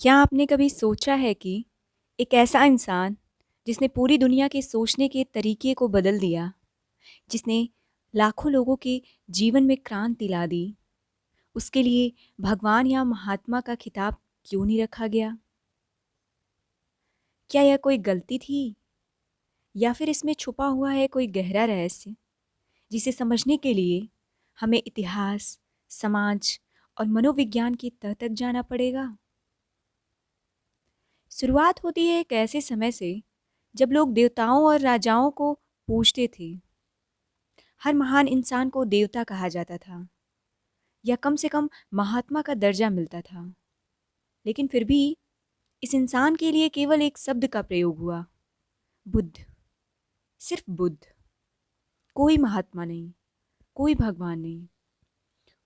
क्या आपने कभी सोचा है कि एक ऐसा इंसान जिसने पूरी दुनिया के सोचने के तरीके को बदल दिया, जिसने लाखों लोगों के जीवन में क्रांति ला दी, उसके लिए भगवान या महात्मा का खिताब क्यों नहीं रखा गया? क्या यह कोई गलती थी या फिर इसमें छुपा हुआ है कोई गहरा रहस्य जिसे समझने के लिए हमें इतिहास, समाज और मनोविज्ञान की तह तक जाना पड़ेगा? शुरुआत होती है एक ऐसे समय से जब लोग देवताओं और राजाओं को पूजते थे। हर महान इंसान को देवता कहा जाता था या कम से कम महात्मा का दर्जा मिलता था। लेकिन फिर भी इस इंसान के लिए केवल एक शब्द का प्रयोग हुआ, बुद्ध। सिर्फ बुद्ध। कोई महात्मा नहीं, कोई भगवान नहीं।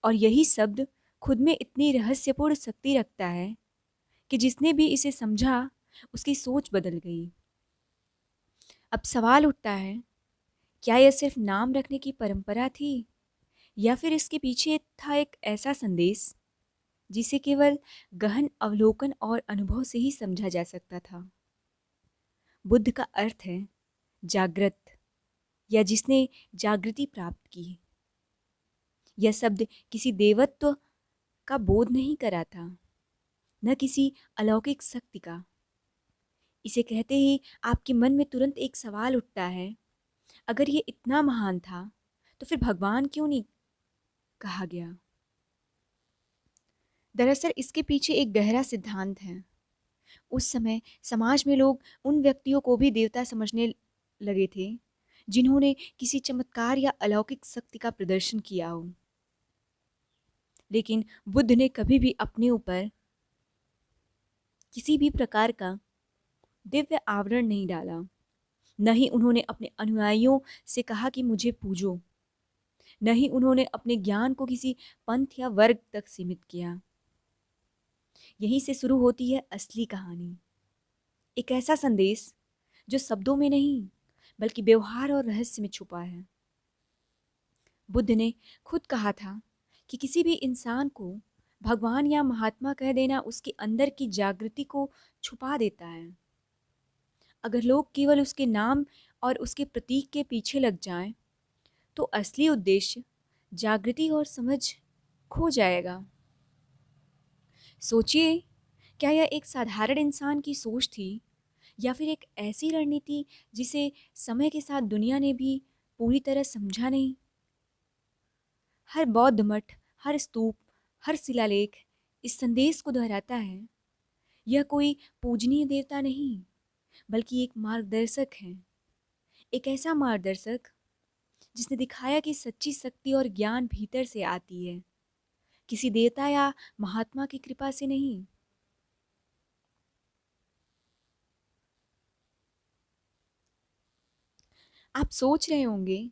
और यही शब्द खुद में इतनी रहस्यपूर्ण शक्ति रखता है कि जिसने भी इसे समझा उसकी सोच बदल गई। अब सवाल उठता है, क्या यह सिर्फ नाम रखने की परंपरा थी या फिर इसके पीछे था एक ऐसा संदेश जिसे केवल गहन अवलोकन और अनुभव से ही समझा जा सकता था? बुद्ध का अर्थ है जागृत या जिसने जागृति प्राप्त की। यह शब्द किसी देवत्व का बोध नहीं करा था, न किसी अलौकिक शक्ति का। इसे कहते ही आपके मन में तुरंत एक सवाल उठता है, अगर ये इतना महान था तो फिर भगवान क्यों नहीं कहा गया? दरअसल इसके पीछे एक गहरा सिद्धांत है। उस समय समाज में लोग उन व्यक्तियों को भी देवता समझने लगे थे जिन्होंने किसी चमत्कार या अलौकिक शक्ति का प्रदर्शन किया हो। लेकिन बुद्ध ने कभी भी अपने ऊपर किसी भी प्रकार का दिव्य आवरण नहीं डाला। न ही उन्होंने अपने अनुयायियों से कहा कि मुझे पूजो। न ही उन्होंने अपने ज्ञान को किसी पंथ या वर्ग तक सीमित किया। यहीं से शुरू होती है असली कहानी। एक ऐसा संदेश जो शब्दों में नहीं बल्कि व्यवहार और रहस्य में छुपा है। बुद्ध ने खुद कहा था कि किसी भी इंसान को भगवान या महात्मा कह देना उसके अंदर की जागृति को छुपा देता है। अगर लोग केवल उसके नाम और उसके प्रतीक के पीछे लग जाएं, तो असली उद्देश्य जागृति और समझ खो जाएगा। सोचिए, क्या यह एक साधारण इंसान की सोच थी या फिर एक ऐसी रणनीति जिसे समय के साथ दुनिया ने भी पूरी तरह समझा नहीं? हर बौद्ध मठ, हर स्तूप, हर शिलालेख इस संदेश को दोहराता है। यह कोई पूजनीय देवता नहीं, बल्कि एक मार्गदर्शक है। एक ऐसा मार्गदर्शक जिसने दिखाया कि सच्ची शक्ति और ज्ञान भीतर से आती है, किसी देवता या महात्मा की कृपा से नहीं। आप सोच रहे होंगे,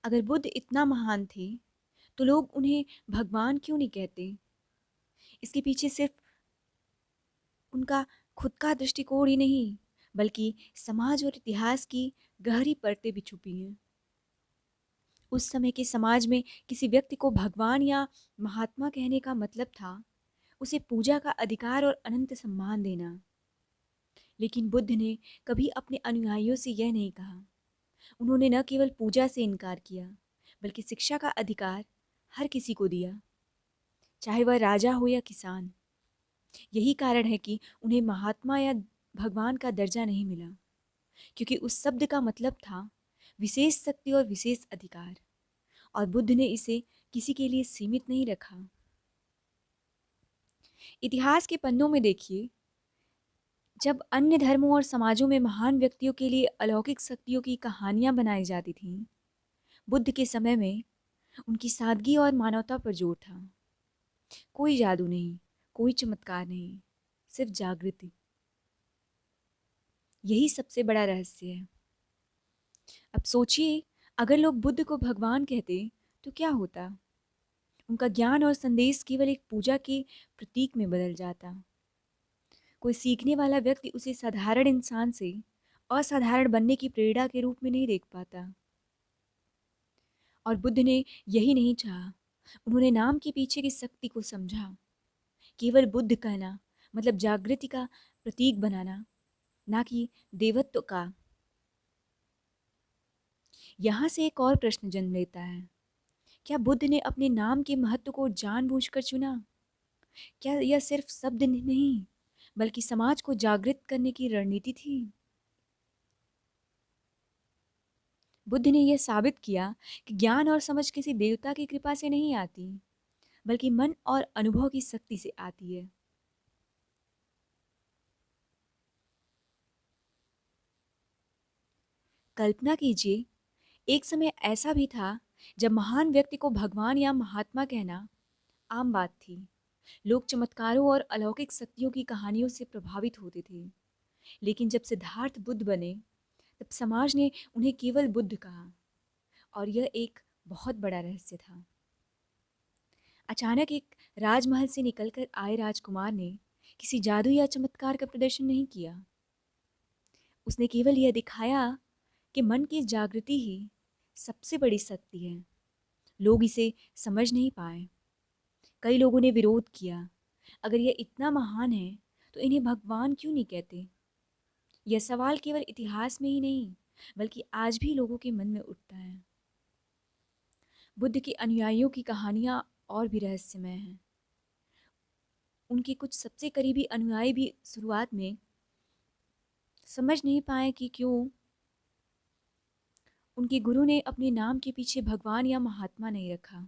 अगर बुद्ध इतना महान थे तो लोग उन्हें भगवान क्यों नहीं कहते? इसके पीछे सिर्फ उनका खुद का दृष्टिकोण ही नहीं, बल्कि समाज और इतिहास की गहरी परतें भी छुपी हैं। उस समय के समाज में किसी व्यक्ति को भगवान या महात्मा कहने का मतलब था उसे पूजा का अधिकार और अनंत सम्मान देना। लेकिन बुद्ध ने कभी अपने अनुयायियों से यह नहीं कहा। उन्होंने न केवल पूजा से इनकार किया, बल्कि शिक्षा का अधिकार हर किसी को दिया, चाहे वह राजा हो या किसान। यही कारण है कि उन्हें महात्मा या भगवान का दर्जा नहीं मिला, क्योंकि उस शब्द का मतलब था विशेष शक्ति और विशेष अधिकार, और बुद्ध ने इसे किसी के लिए सीमित नहीं रखा। इतिहास के पन्नों में देखिए, जब अन्य धर्मों और समाजों में महान व्यक्तियों के लिए अलौकिक शक्तियों की कहानियां बनाई जाती थीं, बुद्ध के समय में उनकी सादगी और मानवता पर जोर था। कोई जादू नहीं, कोई चमत्कार नहीं, सिर्फ जागृति। यही सबसे बड़ा रहस्य है। अब सोचिए, अगर लोग बुद्ध को भगवान कहते तो क्या होता? उनका ज्ञान और संदेश केवल एक पूजा के प्रतीक में बदल जाता। कोई सीखने वाला व्यक्ति उसे साधारण इंसान से असाधारण बनने की प्रेरणा के रूप में नहीं देख पाता। और बुद्ध ने यही नहीं चाहा। उन्होंने नाम के पीछे की शक्ति को समझा। केवल बुद्ध कहना मतलब जागृति का प्रतीक बनाना, ना कि देवत्व का। यहाँ से एक और प्रश्न जन्म लेता है, क्या बुद्ध ने अपने नाम के महत्व को जानबूझकर चुना? क्या यह सिर्फ शब्द नहीं, बल्कि समाज को जागृत करने की रणनीति थी? बुद्ध ने यह साबित किया कि ज्ञान और समझ किसी देवता की कृपा से नहीं आती, बल्कि मन और अनुभव की शक्ति से आती है। कल्पना कीजिए, एक समय ऐसा भी था जब महान व्यक्ति को भगवान या महात्मा कहना आम बात थी। लोग चमत्कारों और अलौकिक शक्तियों की कहानियों से प्रभावित होते थे। लेकिन जब सिद्धार्थ बुद्ध बने, तब समाज ने उन्हें केवल बुद्ध कहा, और यह एक बहुत बड़ा रहस्य था। अचानक एक राजमहल से निकलकर आए राजकुमार ने किसी जादू या चमत्कार का प्रदर्शन नहीं किया। उसने केवल यह दिखाया कि मन की जागृति ही सबसे बड़ी शक्ति है। लोग इसे समझ नहीं पाए। कई लोगों ने विरोध किया, अगर यह इतना महान है तो इन्हें भगवान क्यों नहीं कहते? यह सवाल केवल इतिहास में ही नहीं, बल्कि आज भी लोगों के मन में उठता है। बुद्ध के अनुयायियों की कहानियां और भी रहस्यमय हैं। उनके कुछ सबसे करीबी अनुयायी भी शुरुआत में समझ नहीं पाए कि क्यों उनके गुरु ने अपने नाम के पीछे भगवान या महात्मा नहीं रखा।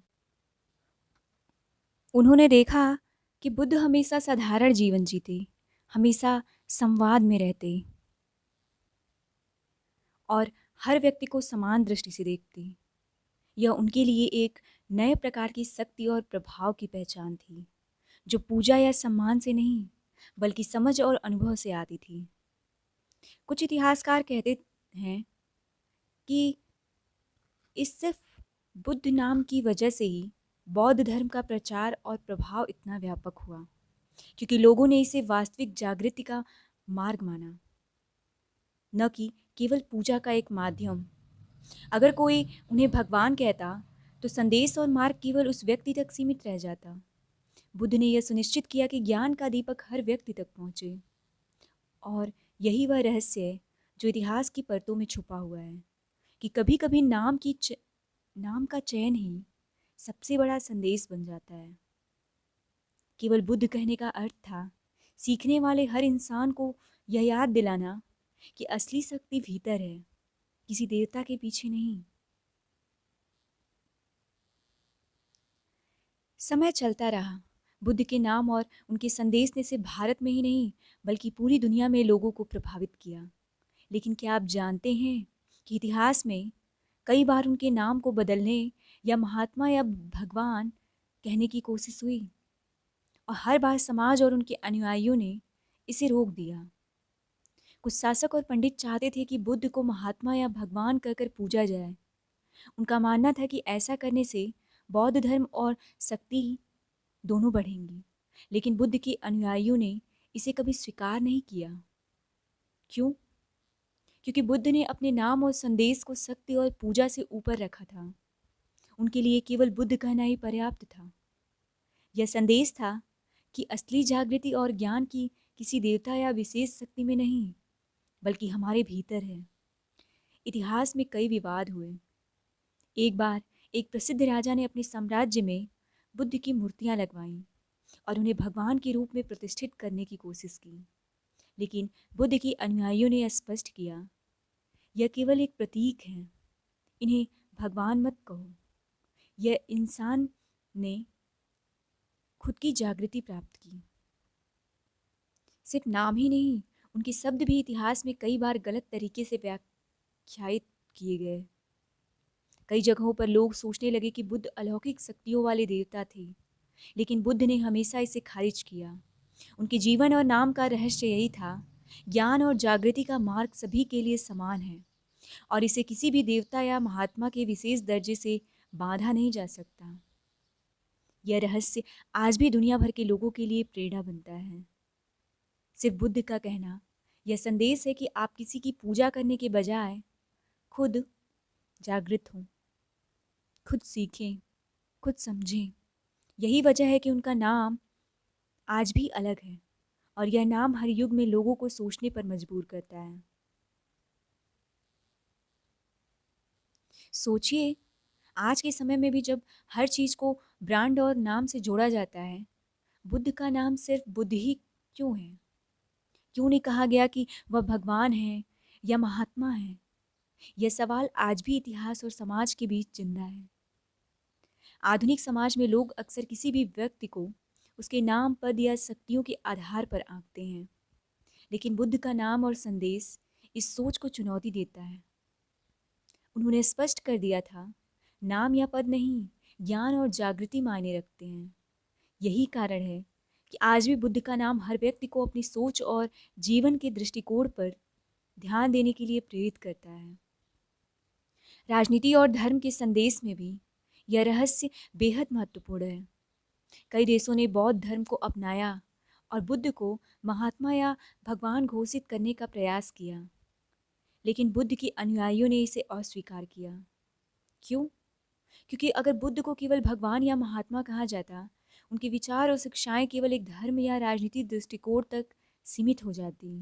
उन्होंने देखा कि बुद्ध हमेशा साधारण जीवन जीते, हमेशा संवाद में रहते और हर व्यक्ति को समान दृष्टि से देखते। यह उनके लिए एक नए प्रकार की शक्ति और प्रभाव की पहचान थी, जो पूजा या सम्मान से नहीं, बल्कि समझ और अनुभव से आती थी। कुछ इतिहासकार कहते हैं कि इस सिर्फ बुद्ध नाम की वजह से ही बौद्ध धर्म का प्रचार और प्रभाव इतना व्यापक हुआ, क्योंकि लोगों ने इसे वास्तविक जागृति का मार्ग माना, न कि केवल पूजा का एक माध्यम। अगर कोई उन्हें भगवान कहता, तो संदेश और मार्ग केवल उस व्यक्ति तक सीमित रह जाता। बुद्ध ने यह सुनिश्चित किया कि ज्ञान का दीपक हर व्यक्ति तक पहुंचे, और यही वह रहस्य है जो इतिहास की परतों में छुपा हुआ है, कि कभी कभी नाम का चयन ही सबसे बड़ा संदेश बन जाता है। केवल बुद्ध कहने का अर्थ था सीखने वाले हर इंसान को यह याद दिलाना कि असली शक्ति भीतर है, किसी देवता के पीछे नहीं। समय चलता रहा। बुद्ध के नाम और उनके संदेश ने सिर्फ भारत में ही नहीं, बल्कि पूरी दुनिया में लोगों को प्रभावित किया। लेकिन क्या आप जानते हैं कि इतिहास में कई बार उनके नाम को बदलने या महात्मा या भगवान कहने की कोशिश हुई, और हर बार समाज और उनके अनुयायियों ने इसे रोक दिया। कुछ शासक और पंडित चाहते थे कि बुद्ध को महात्मा या भगवान कहकर पूजा जाए। उनका मानना था कि ऐसा करने से बौद्ध धर्म और शक्ति दोनों बढ़ेंगी। लेकिन बुद्ध के अनुयायियों ने इसे कभी स्वीकार नहीं किया। क्यों? क्योंकि बुद्ध ने अपने नाम और संदेश को शक्ति और पूजा से ऊपर रखा था। उनके लिए केवल बुद्ध कहना ही पर्याप्त था। यह संदेश था कि असली जागृति और ज्ञान की किसी देवता या विशेष शक्ति में नहीं, बल्कि हमारे भीतर है। इतिहास में कई विवाद हुए। एक बार एक प्रसिद्ध राजा ने अपने साम्राज्य में बुद्ध की मूर्तियां लगवाईं और उन्हें भगवान के रूप में प्रतिष्ठित करने की कोशिश की। लेकिन बुद्ध के अनुयायियों ने स्पष्ट किया, यह केवल एक प्रतीक है, इन्हें भगवान मत कहो। यह इंसान ने खुद की जागृति प्राप्त की। सिर्फ नाम ही नहीं, उनके शब्द भी इतिहास में कई बार गलत तरीके से व्याख्यायित किए गए। कई जगहों पर लोग सोचने लगे कि बुद्ध अलौकिक शक्तियों वाले देवता थे, लेकिन बुद्ध ने हमेशा इसे खारिज किया। उनके जीवन और नाम का रहस्य यही था, ज्ञान और जागृति का मार्ग सभी के लिए समान है, और इसे किसी भी देवता या महात्मा के विशेष दर्जे से बांधा नहीं जा सकता। यह रहस्य आज भी दुनिया भर के लोगों के लिए प्रेरणा बनता है। सिर्फ बुद्ध का कहना यह संदेश है कि आप किसी की पूजा करने के बजाय खुद जागृत हों, खुद सीखें, खुद समझें। यही वजह है कि उनका नाम आज भी अलग है और यह नाम हर युग में लोगों को सोचने पर मजबूर करता है। सोचिए, आज के समय में भी जब हर चीज़ को ब्रांड और नाम से जोड़ा जाता है, बुद्ध का नाम सिर्फ बुद्ध ही क्यों है? क्यों नहीं कहा गया कि वह भगवान है या महात्मा है? यह सवाल आज भी इतिहास और समाज के बीच जिंदा है। आधुनिक समाज में लोग अक्सर किसी भी व्यक्ति को उसके नाम, पद या शक्तियों के आधार पर आंकते हैं, लेकिन बुद्ध का नाम और संदेश इस सोच को चुनौती देता है। उन्होंने स्पष्ट कर दिया था, नाम या पद नहीं, ज्ञान और जागृति मायने रखते हैं। यही कारण है कि आज भी बुद्ध का नाम हर व्यक्ति को अपनी सोच और जीवन के दृष्टिकोण पर ध्यान देने के लिए प्रेरित करता है। राजनीति और धर्म के संदेश में भी यह रहस्य बेहद महत्वपूर्ण है। कई देशों ने बौद्ध धर्म को अपनाया और बुद्ध को महात्मा या भगवान घोषित करने का प्रयास किया, लेकिन बुद्ध के अनुयायियों ने इसे अस्वीकार किया। क्यों? क्योंकि अगर बुद्ध को केवल भगवान या महात्मा कहा जाता, उनके विचार और शिक्षाएं केवल एक धर्म या राजनीतिक दृष्टिकोण तक सीमित हो जाती।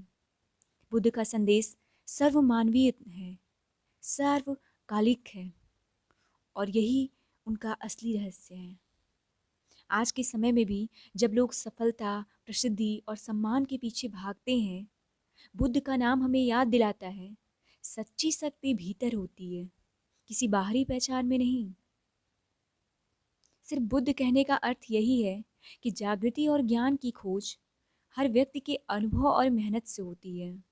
बुद्ध का संदेश सर्वमानवीय है, सार्वकालिक है, और यही उनका असली रहस्य है। आज के समय में भी जब लोग सफलता, प्रसिद्धि और सम्मान के पीछे भागते हैं, बुद्ध का नाम हमें याद दिलाता है, सच्ची शक्ति भीतर होती है, किसी बाहरी पहचान में नहीं। सिर्फ बुद्ध कहने का अर्थ यही है कि जागृति और ज्ञान की खोज हर व्यक्ति के अनुभव और मेहनत से होती है।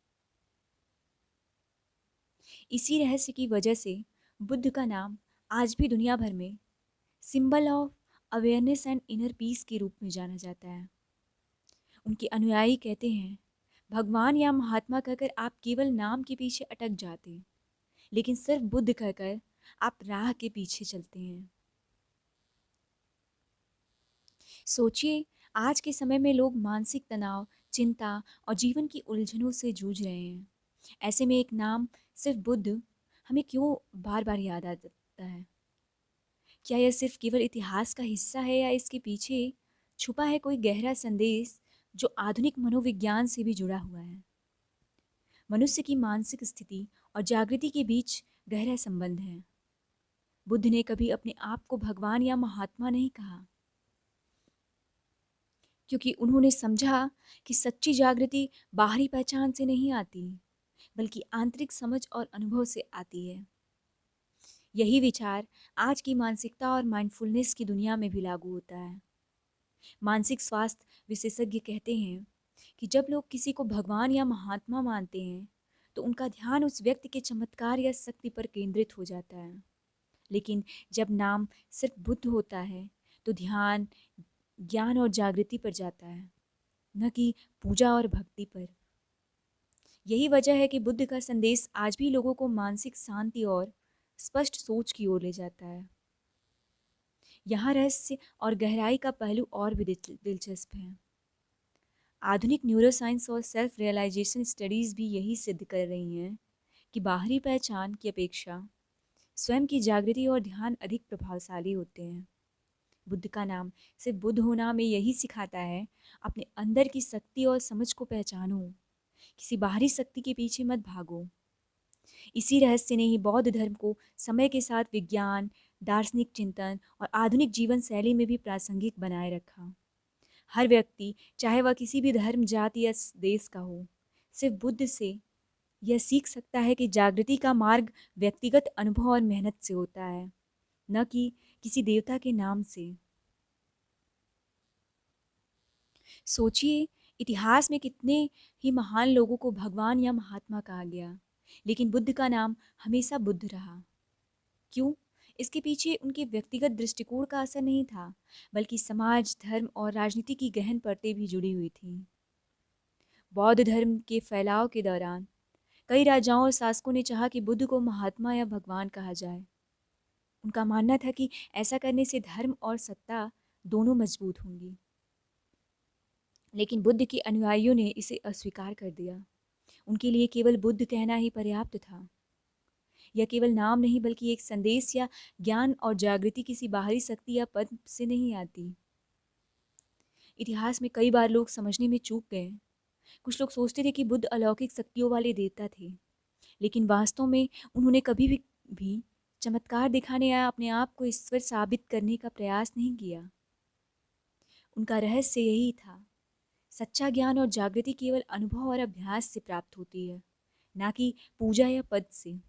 इसी रहस्य की वजह से बुद्ध का नाम आज भी दुनिया भर में symbol of awareness and inner peace के रूप में जाना जाता है। उनके अनुयायी कहते हैं, भगवान या महात्मा कहकर आप केवल नाम के पीछे अटक जाते, लेकिन सिर्फ बुद्ध कहकर आप राह के पीछे चलते हैं। सोचिए, आज के समय में लोग मानसिक तनाव, चिंता और जीवन की उलझनों से जूझ रहे हैं। ऐसे में एक नाम सिर्फ बुद्ध हमें क्यों बार बार याद आता है? क्या यह सिर्फ केवल इतिहास का हिस्सा है या इसके पीछे छुपा है कोई गहरा संदेश जो आधुनिक मनोविज्ञान से भी जुड़ा हुआ है? मनुष्य की मानसिक स्थिति और जागृति के बीच गहरा संबंध है। बुद्ध ने कभी अपने आप को भगवान या महात्मा नहीं कहा, क्योंकि उन्होंने समझा कि सच्ची जागृति बाहरी पहचान से नहीं आती, बल्कि आंतरिक समझ और अनुभव से आती है। यही विचार आज की मानसिकता और माइंडफुलनेस की दुनिया में भी लागू होता है। मानसिक स्वास्थ्य विशेषज्ञ कहते हैं कि जब लोग किसी को भगवान या महात्मा मानते हैं, तो उनका ध्यान उस व्यक्ति के चमत्कार या शक्ति पर केंद्रित हो जाता है। लेकिन जब नाम सिर्फ बुद्ध होता है, तो ध्यान ज्ञान और जागृति पर जाता है, न कि पूजा और भक्ति पर। यही वजह है कि बुद्ध का संदेश आज भी लोगों को मानसिक शांति और स्पष्ट सोच की ओर ले जाता है। यहाँ रहस्य और गहराई का पहलू और भी दिलचस्प है। आधुनिक न्यूरोसाइंस और सेल्फ रियलाइजेशन स्टडीज़ भी यही सिद्ध कर रही हैं कि बाहरी पहचान की अपेक्षा स्वयं की जागृति और ध्यान अधिक प्रभावशाली होते हैं। बुद्ध का नाम सिर्फ बुद्ध होना हमें यही सिखाता है, अपने अंदर की शक्ति और समझ को पहचानो, किसी बाहरी शक्ति के पीछे मत भागो। इसी रहस्य ने ही बौद्ध धर्म को समय के साथ विज्ञान, दार्शनिक चिंतन और आधुनिक जीवन शैली में भी प्रासंगिक बनाए रखा। हर व्यक्ति, चाहे वह किसी भी धर्म, जाति या देश का हो, सिर्फ बुद्ध से यह सीख सकता है कि जागृति का मार्ग व्यक्तिगत अनुभव और मेहनत से होता है, न कि किसी देवता के नाम से। सोचिए, इतिहास में कितने ही महान लोगों को भगवान या महात्मा कहा गया, लेकिन बुद्ध का नाम हमेशा बुद्ध रहा। क्यों? इसके पीछे उनके व्यक्तिगत दृष्टिकोण का असर नहीं था, बल्कि समाज, धर्म और राजनीति की गहन परतें भी जुड़ी हुई थीं। बौद्ध धर्म के फैलाव के दौरान कई राजाओं और शासकों ने चाहा कि बुद्ध को महात्मा या भगवान कहा जाए। उनका मानना था कि ऐसा करने से धर्म और सत्ता दोनों मजबूत होंगी। लेकिन बुद्ध के अनुयायियों ने इसे अस्वीकार कर दिया। उनके लिए केवल बुद्ध कहना ही पर्याप्त था। यह केवल नाम नहीं, बल्कि एक संदेश या ज्ञान और जागृति किसी बाहरी शक्ति या पद से नहीं आती। इतिहास में कई बार लोग समझने में चूक गए कुछ लोग सोचते थे कि बुद्ध अलौकिक शक्तियों वाले देवता थे, लेकिन वास्तव में उन्होंने कभी भी चमत्कार दिखाने या अपने आप को ईश्वर साबित करने का प्रयास नहीं किया। उनका रहस्य यही था, सच्चा ज्ञान और जागृति केवल अनुभव और अभ्यास से प्राप्त होती है, ना कि पूजा या पद से।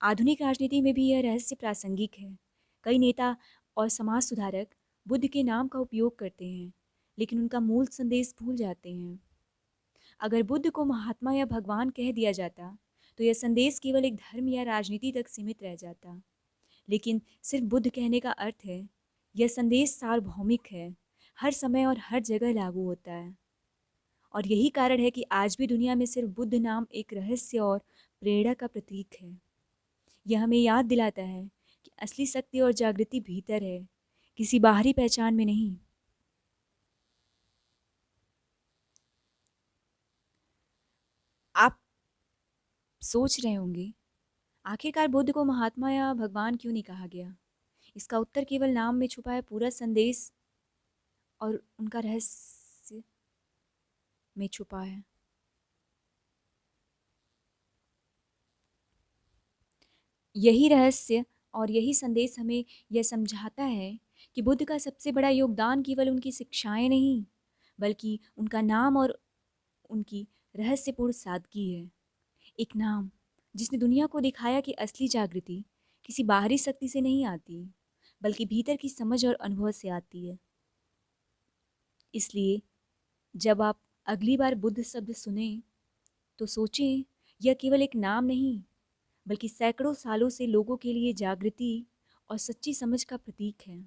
आधुनिक राजनीति में भी यह रहस्य प्रासंगिक है। कई नेता और समाज सुधारक बुद्ध के नाम का उपयोग करते हैं, लेकिन उनका मूल संदेश भूल जाते हैं। अगर बुद्ध को महात्मा या भगवान कह दिया जाता, तो यह संदेश केवल एक धर्म या राजनीति तक सीमित रह जाता। लेकिन सिर्फ बुद्ध कहने का अर्थ है, यह संदेश सार्वभौमिक है, हर समय और हर जगह लागू होता है। और यही कारण है कि आज भी दुनिया में सिर्फ बुद्ध नाम एक रहस्य और प्रेरणा का प्रतीक है। यह हमें याद दिलाता है कि असली शक्ति और जागृति भीतर है, किसी बाहरी पहचान में नहीं। आप सोच रहे होंगे, आखिरकार बुद्ध को महात्मा या भगवान क्यों नहीं कहा गया? इसका उत्तर केवल नाम में छुपा है पूरा संदेश और उनका रहस्य में छुपा है। यही रहस्य और यही संदेश हमें यह समझाता है कि बुद्ध का सबसे बड़ा योगदान केवल उनकी शिक्षाएं नहीं, बल्कि उनका नाम और उनकी रहस्यपूर्ण सादगी है। एक नाम जिसने दुनिया को दिखाया कि असली जागृति किसी बाहरी शक्ति से नहीं आती, बल्कि भीतर की समझ और अनुभव से आती है। इसलिए जब आप अगली बार बुद्ध शब्द सुने, तो सोचें, यह केवल एक नाम नहीं, बल्कि सैकड़ों सालों से लोगों के लिए जागृति और सच्ची समझ का प्रतीक है।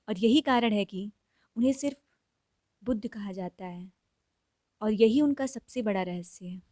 और यही कारण है कि उन्हें सिर्फ बुद्ध कहा जाता है, और यही उनका सबसे बड़ा रहस्य है।